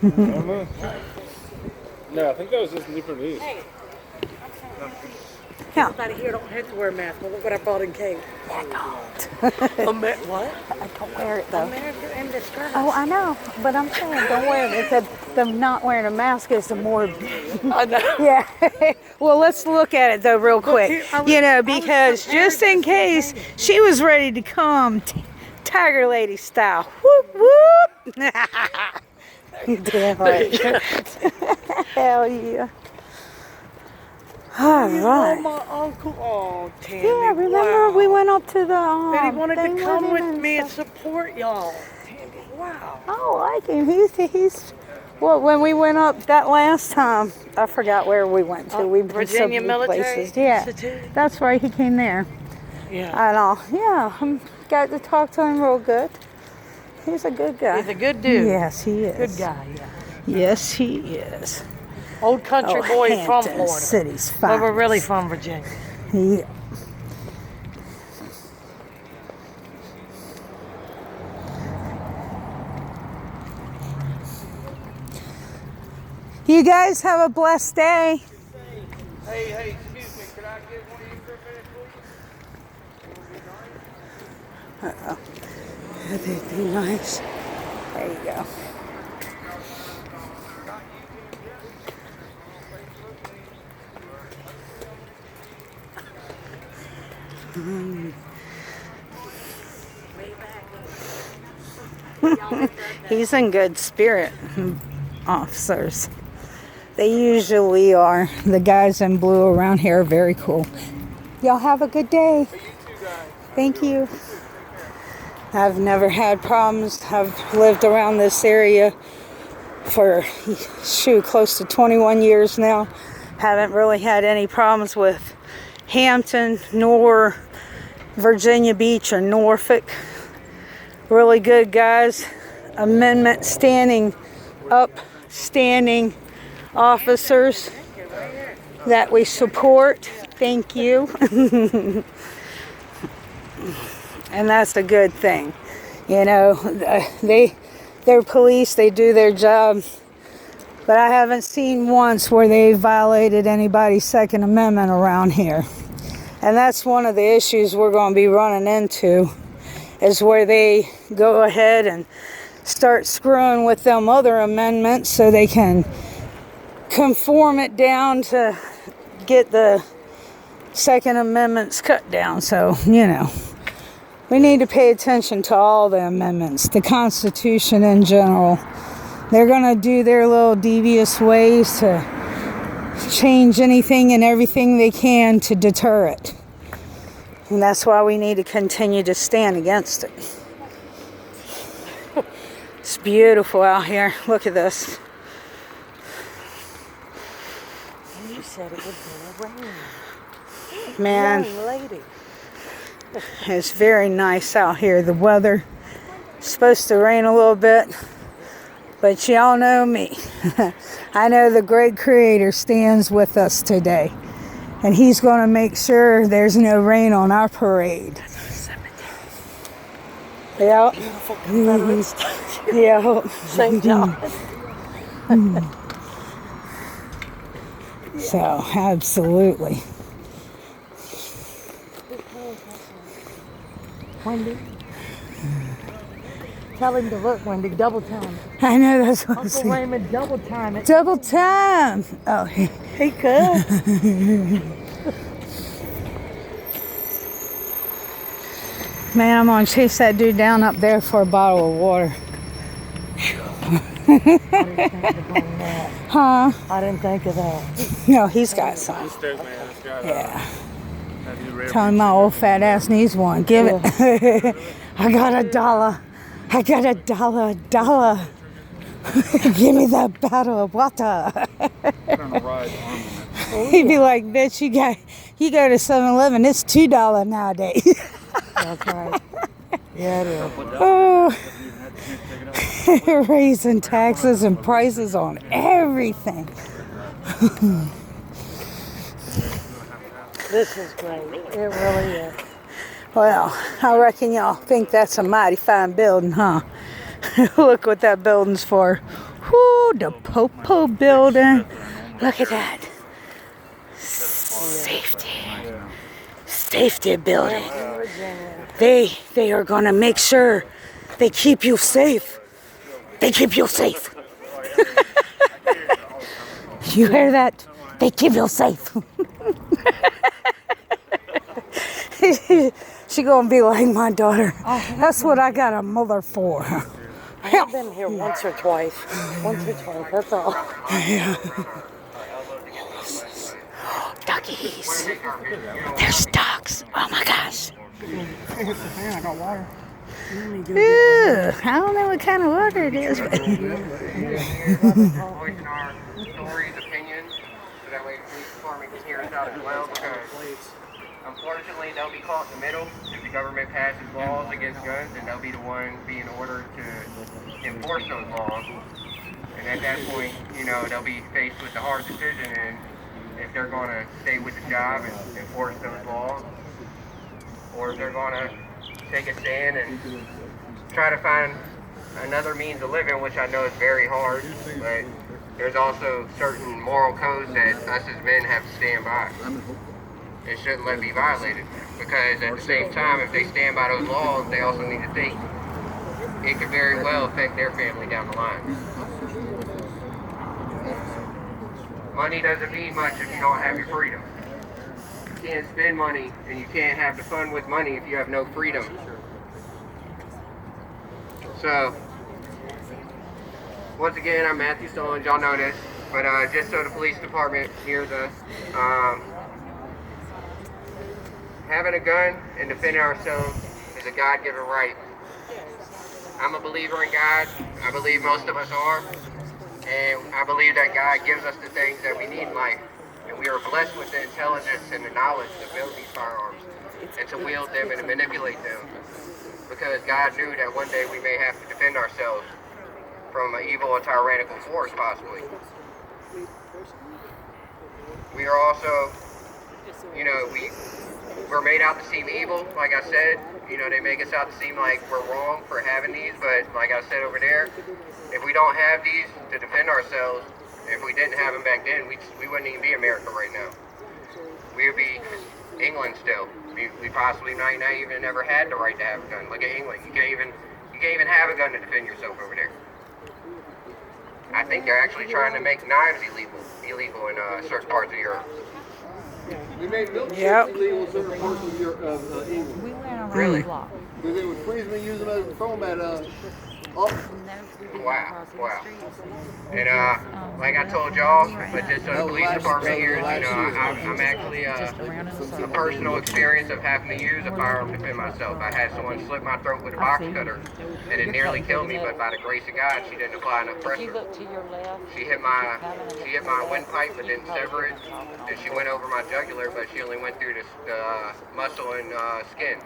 I don't know. No, I think that was just Newport News. Hey, Yeah. everybody here don't have to wear a mask, but look what I brought in cake. Yeah, don't. What? I don't wear it though. America in disguise. Oh, I know, but I'm saying don't wear it. It said the not wearing a mask is the more. I know. Yeah. Well, let's look at it though real quick. here, I was- You know, I was because prepared just in just in case case. she was ready to come Tiger Lady style. Whoop whoop. Damn right. Hell yeah. All Oh, right. my uncle. Oh, Tammy. Yeah, remember wow. we went up to the And he wanted thing to come him with and me and stuff. support y'all. Tammy, wow. I like him. He's well. When we went up that last time, I forgot where we went to. We've been so Virginia many Military places. Yeah, Institute. that's right. He came there. Yeah. I know. Yeah, got to talk to him real good. He's a good guy. He's a good dude. Yes, he is. Good guy, yeah. Yes, he is. Old country boy from Hampton Florida. City's But fine. we're really from Virginia. Yeah. You guys have a blessed day. Hey, excuse me. Could I get one of you for a minute, please? That'd be nice. There you go. He's in good spirit, officers. They usually are. The guys in blue around here are very cool. Y'all have a good day. Thank you. I've never had problems. I've lived around this area for, close to 21 years now. Haven't really had any problems with Hampton, nor Virginia Beach or Norfolk. Really good guys. Amendment standing officers that we support. Thank you. And that's a good thing. You know, they're police, they do their job. But I haven't seen once where they violated anybody's Second Amendment around here. And that's one of the issues we're going to be running into, is where they go ahead and start screwing with them other amendments so they can conform it down to get the Second Amendments cut down. So, you know, we need to pay attention to all the amendments, the Constitution in general. They're going to do their little devious ways to change anything and everything they can to deter it. And that's why we need to continue to stand against it. It's beautiful out here. Look at this. You said it was going to rain. Man, Young lady. it's very nice out here. The weather is supposed to rain a little bit, but y'all know me. I know the great Creator stands with us today, and He's going to make sure there's no rain on our parade. Yeah. Beautiful Confederate statue. Yeah. St. John. So, absolutely. Wendy. Tell him to look, Wendy. Double time. I know, that's what I'm Uncle saying. Raymond, double time it. Double time. Oh, He could. man, I'm going to chase that dude down up there for a bottle of water. I didn't think of doing that. Huh? I didn't think of that. No, he's got some. Stoked, man. It's got, Yeah. that new rare Telling my old fat ass needs one. Give it. I got $1. I got $1. Give me that bottle of water. trying to ride arm on it. He'd be like, bitch, you go to 7-Eleven, it's $2 nowadays. That's right. Yeah, it is. Oh, raising taxes and prices on everything. This is great. It really is. Well, I reckon y'all think that's a mighty fine building, huh? Look what that building's for. Whoo, the Popo building. Look at that. Safety. Safety building. They are gonna make sure they keep you safe. They keep you safe. You hear that? They keep you safe. She gonna be like my daughter. That's what I got a mother for. I've been here once or twice. That's all. Duckies. There's ducks. Oh my gosh. I got water. Ew, I don't know what kind of water it is, but Voicing our stories, opinions, so that way the police department can hear us out as well, because unfortunately they'll be caught in the middle. If the government passes laws against guns, then they'll be the one being ordered to enforce those laws. And at that point, you know, they'll be faced with the hard decision, and if they're going to stay with the job and enforce those laws, or if they're going to take a stand and try to find another means of living, which I know is very hard, but there's also certain moral codes that us as men have to stand by. It shouldn't let be violated, because at the same time, if they stand by those laws, they also need to think it could very well affect their family down the line. Money doesn't mean much if you don't have your freedom. You can't spend money, and you can't have the fun with money if you have no freedom. So, once again, I'm Matthew Stallings, y'all know this, but just so the police department hears us, having a gun and defending ourselves is a God-given right. I'm a believer in God. I believe most of us are. And I believe that God gives us the things that we need in life. And we are blessed with the intelligence and the knowledge to build these firearms and to wield them and to manipulate them. Because God knew that one day we may have to defend ourselves from an evil or tyrannical force, possibly. We are also, you know, we're made out to seem evil, like I said. You know, they make us out to seem like we're wrong for having these, but like I said over there, if we don't have these to defend ourselves, if we didn't have them back then, we wouldn't even be America right now. We would be England still. We possibly might not even ever had the right to have a gun. Look at England. You can't even have a gun to defend yourself over there. I think they're actually trying to make knives illegal in certain parts of Europe. They made milkshakes Yep. illegal in certain parts of England. We went around Really? the block. Because they would freeze me using them as a foam at Wow. And like I told y'all, but just so the police department here, you know, I'm actually a personal experience of having to use a firearm to defend myself. I had someone slit my throat with a box cutter, and it nearly killed me. But by the grace of God, she didn't apply enough If pressure. you look to your left, She hit my windpipe, but didn't sever it. And she went over my jugular, but she only went through the muscle and skin.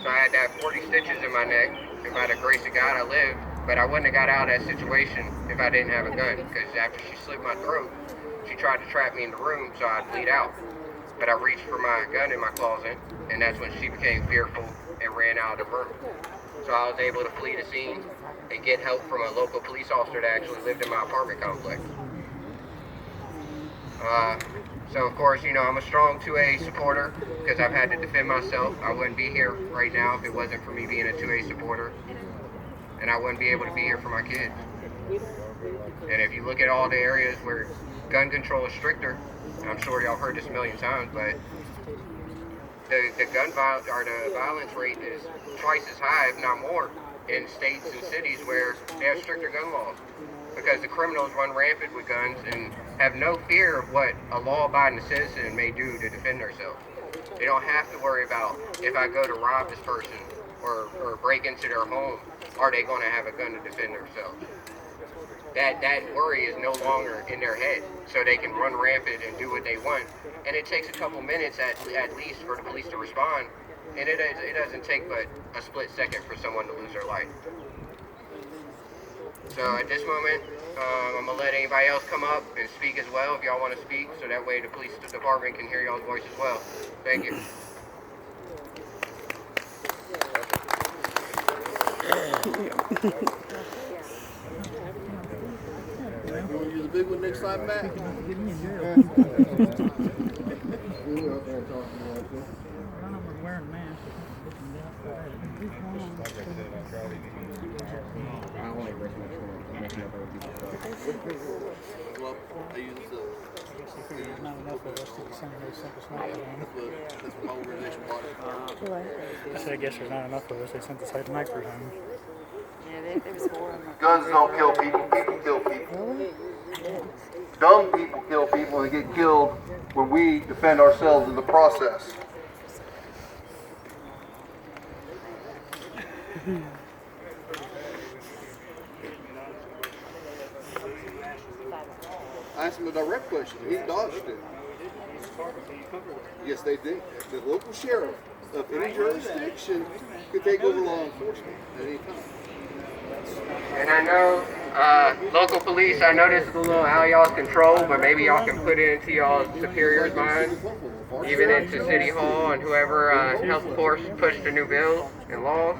So I had to have 40 stitches in my neck, and by the grace of God, I lived. But I wouldn't have got out of that situation if I didn't have a gun, because after she slit my throat, she tried to trap me in the room so I'd bleed out. But I reached for my gun in my closet, and that's when she became fearful and ran out of the room. So I was able to flee the scene and get help from a local police officer that actually lived in my apartment complex. So of course, you know, I'm a strong 2A supporter because I've had to defend myself. I wouldn't be here right now if it wasn't for me being a 2A supporter. And I wouldn't be able to be here for my kids. And if you look at all the areas where gun control is stricter, I'm sure y'all heard this a million times, but the gun violence or the violence rate is twice as high, if not more, in states and cities where they have stricter gun laws. Because the criminals run rampant with guns and have no fear of what a law-abiding citizen may do to defend themselves. They don't have to worry about if I go to rob this person or break into their home, are they going to have a gun to defend themselves? That worry is no longer in their head, so they can run rampant and do what they want. And it takes a couple minutes at least for the police to respond, and it doesn't take but a split second for someone to lose their life. So at this moment, I'm going to let anybody else come up and speak as well if y'all want to speak, so that way the police department can hear y'all's voice as well. Thank you. You want to use a big one next time, Matt? Well, I use Not enough of us to send those simple sniper home. that's what my organization bought. I said, I guess there's not enough of us. They sent the sniper home. Yeah, there was 4 of them. Guns don't kill people, people kill people. Dumb people kill people and get killed when we defend ourselves in the process. I asked him a direct question. He dodged it. Yes, they did. The local sheriff of any jurisdiction could take over law enforcement at any time. And I know, local police, I know this is a little out of y'all's control, but maybe y'all can put it into y'all's superior's mind, even into City Hall and whoever helped push the new bills and laws.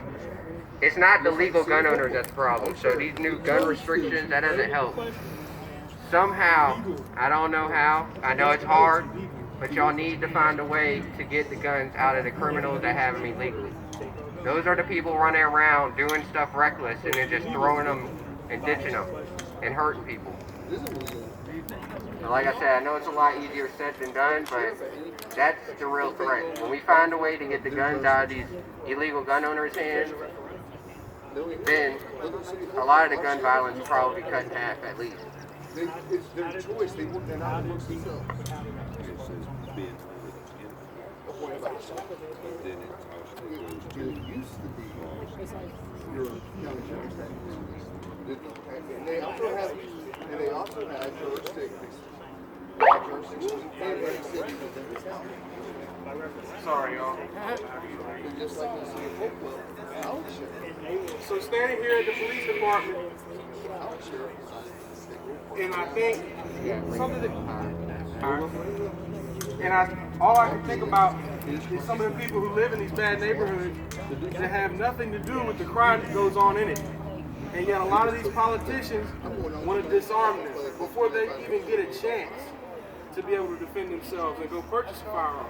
It's not the legal gun owners that's the problem. So these new gun restrictions, that doesn't help. Somehow, I don't know how, I know it's hard, but y'all need to find a way to get the guns out of the criminals that have them illegally. Those are the people running around doing stuff reckless and then just throwing them and ditching them and hurting people. So like I said, I know it's a lot easier said than done, but that's the real threat. When we find a way to get the guns out of these illegal gun owners' hands, then a lot of the gun violence will probably be cut in half at least. It's their choice. They work that out amongst themselves. It used to be your county sheriff's deputies. And they also had jurisdictions in every city within this county. Sorry, y'all. And just like in the city of Hopewell, our sheriff, So standing here at the police department, our sheriff, and I think something that, all I can think about is some of the people who live in these bad neighborhoods that have nothing to do with the crime that goes on in it. And yet a lot of these politicians want to disarm them before they even get a chance to be able to defend themselves and go purchase a firearm.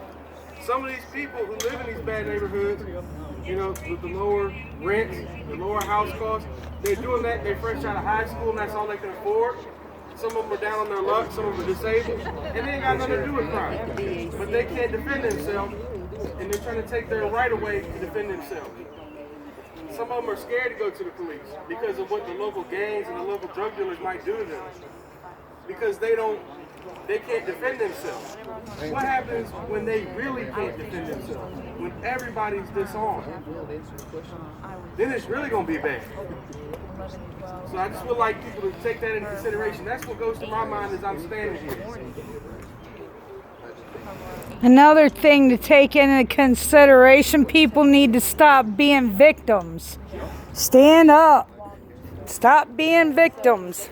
Some of these people who live in these bad neighborhoods, you know, with the lower rents, the lower house costs, they're doing that, they're fresh out of high school and that's all they can afford. Some of them are down on their luck, some of them are disabled, and they ain't got nothing to do with crime. But they can't defend themselves, and they're trying to take their right away to defend themselves. Some of them are scared to go to the police because of what the local gangs and the local drug dealers might do to them. Because they can't defend themselves. What happens when they really can't defend themselves? When everybody's disarmed? Then it's really gonna be bad. So I just would like people to take that into consideration. That's what goes through my mind as I'm standing here. Another thing to take into consideration, people need to stop being victims. Stand up. Stop being victims.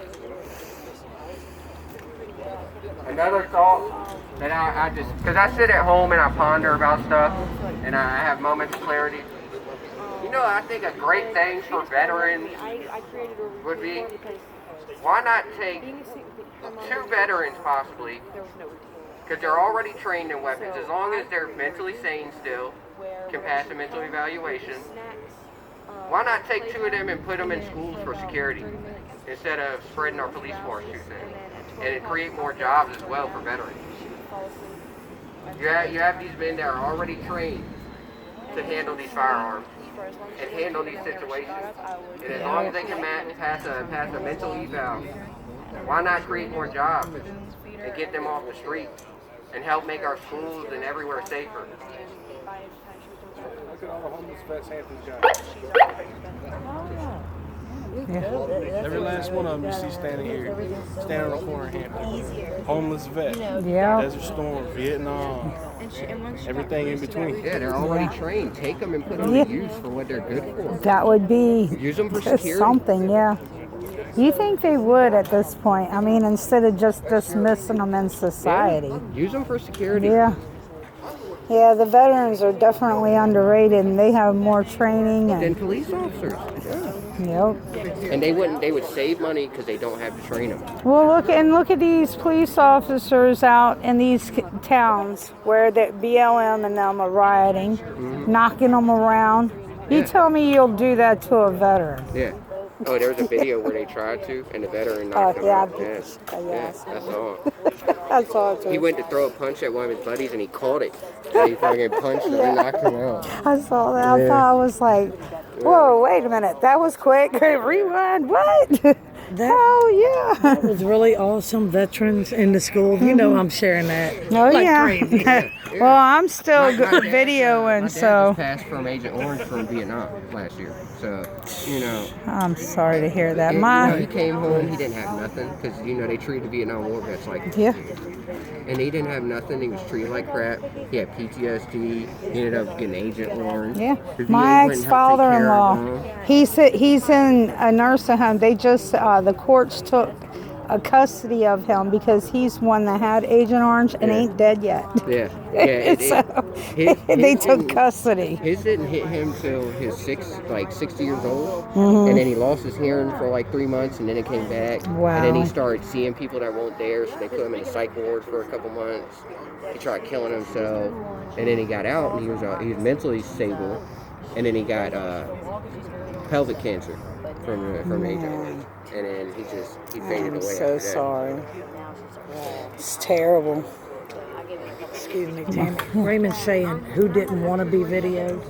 Another thought that I just, because I sit at home and I ponder about stuff and I have moments of clarity. You know, I think a great thing for veterans would be, why not take 2 veterans possibly, because they're already trained in weapons, as long as they're mentally sane still, can pass a mental evaluation. Why not take 2 of them and put them in schools for security instead of spreading our police force too thin? And create more jobs as well for veterans. You have these men that are already trained to handle these firearms and handle these situations. And as long as they can pass a mental eval, why not create more jobs and get them off the street and help make our schools and everywhere safer? Look at all the homeless vets Hampton's got. Every last one of them you see standing here, standing on the corner of Hampton. Homeless vet, Yeah. Desert Storm, Vietnam, everything in between. Yeah, they're already trained. Take them and put them to use for what they're good for. That would be Use them for security. something, yeah. You think they would at this point? I mean, instead of just dismissing them in society. Use them for security. Yeah. Yeah, the veterans are definitely underrated and they have more training And and police officers. Yeah. Yep. And they would save money because they don't have to train them. Well, look at these police officers out in these towns where the BLM and them are rioting, knocking them around. You tell me you'll do that to a veteran? Yeah. Oh, there was a video where they tried to, and the veteran knocked him yeah, out. Yes. yes. I saw it. I saw it too. He went to throw a punch at one of his buddies, and he caught it. And he fucking punched him and knocked him out. I saw that. I thought I was like, whoa, wait a minute. That was quick. Rewind. What? Oh, yeah. That was really awesome. Veterans in the school. You know, I'm sharing that. Oh, like yeah. crazy. Well, I'm still videoing, My dad so. just passed from Agent Orange from Vietnam last year. So, you know. I'm sorry to hear that. And, you know, he came home, he didn't have nothing, because, you know, they treated the Vietnam War vets like Yeah. And he didn't have nothing, he was treated like crap. He had PTSD, he ended up getting Agent Orange. Yeah, The VA my wouldn't help take care ex-father-in-law, of him. he's in a nursing home. They just the courts took custody of him because he's one that had Agent Orange and ain't dead yet. Yeah, So, his they took didn't- custody. His didn't hit him till his 60 years old, Mm-hmm. and then he lost his hearing for like 3 months, and then it came back. Wow. And then he started seeing people that weren't there, so they put him in a psych ward for a couple months. He tried killing himself, and then he got out, and he was mentally stable, and then he got pelvic cancer from Agent Orange, and then he faded I'm away. so after that. sorry. It's terrible. Excuse me, Tammy. Raymond's saying who didn't want to be videoed.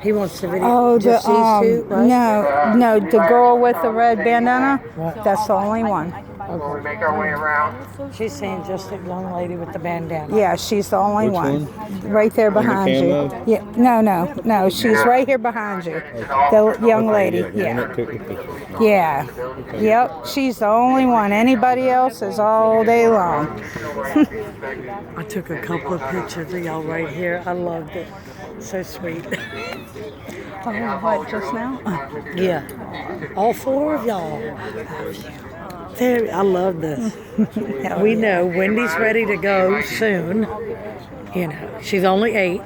He wants to video Oh, just these two, right? no, the girl with the red bandana. That's the only one. We make our way around. She's saying just the young lady with the bandana. Yeah, she's the only Which one. Right there behind you. camo? Yeah, no. She's right here behind you. The young lady. Yeah. Yeah. Yep. She's the only one. Anybody else is all day long. I took a couple of pictures of y'all right here. I loved it. So sweet. Oh, what, just now? Yeah. All four of y'all. There, I love this. We know Wendy's ready to go soon. You know, she's only 8.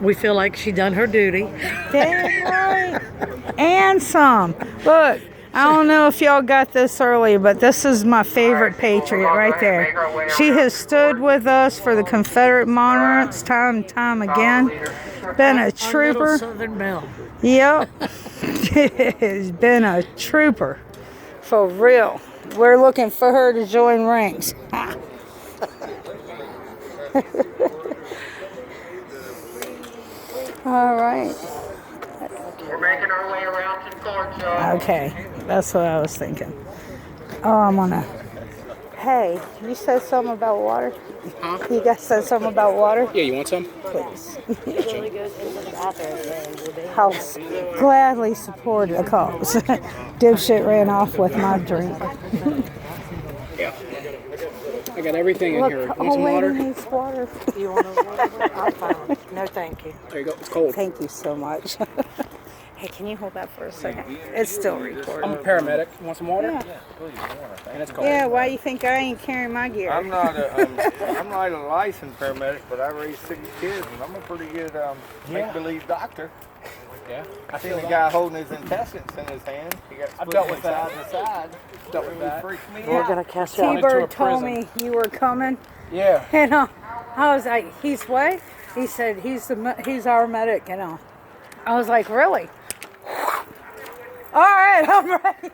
We feel like she done her duty. Damn right. And some. Look, I don't know if y'all got this early, but this is my favorite patriot right there. She has stood with us for the Confederate monuments time and time again. Been a Our little trooper. Southern Belle. Yep. Has been a trooper. For real. We're looking for her to join ranks. All right. We're making our way around to the courtyard. Okay. That's what I was thinking. Oh, I'm gonna. Hey, you said something about water? Huh? You guys said something about water? Yeah, you want some? Please. Really goes into the bathroom. I'll gladly support the cause. Dipshit ran off with my drink. Yeah. I got everything in Look, here. Want old some lady water? needs water. You want to? I'm fine. No, thank you. There you go. It's cold. Thank you so much. Hey, can you hold that for a second? It's still I'm recording. a paramedic. You want some water? Yeah. And it's cold. Yeah, why you think I ain't carrying my gear? I'm not a licensed paramedic, but I raised 6 kids, and I'm a pretty good make-believe doctor. Yeah. I seen a guy holding his intestines in his hand. He got split dealt with side that. to side. Dealt with that. Freaked me We're out. gonna catch y'all. T-Bird told me you were coming, Yeah. and I was like, "He's what?" He said, "He's our medic," and I was like, "Really?" All right, I'm ready.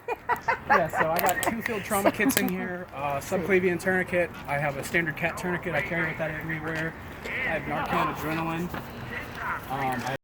Yeah, so I got 2 field trauma kits in here, subclavian tourniquet. I have a standard cat tourniquet. I carry with that everywhere. I have Narcan, adrenaline. I